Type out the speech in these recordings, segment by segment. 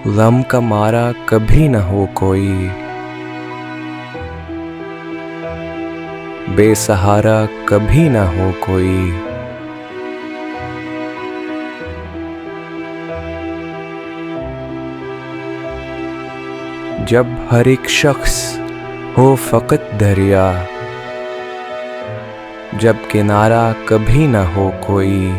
गम का मारा कभी न हो कोई, बेसहारा कभी न हो कोई। जब हर एक शख्स हो फ़कत दरिया, जब किनारा कभी न हो कोई।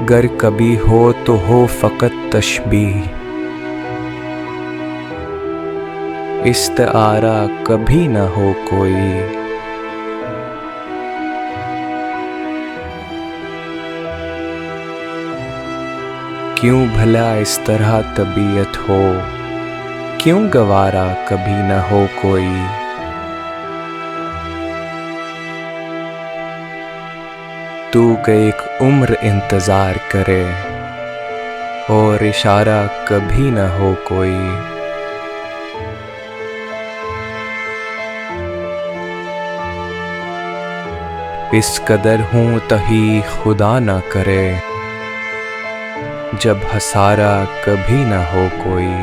गर कभी हो तो हो फ़कत तशबीह, इस्तारा कभी न हो कोई। क्यों भला इस तरह तबीयत हो, क्यों गवारा कभी न हो कोई। तू के एक उम्र इंतज़ार करे, और इशारा कभी न हो कोई। इस कदर हूँ तही खुदा न करे, जब हसारा कभी न हो कोई।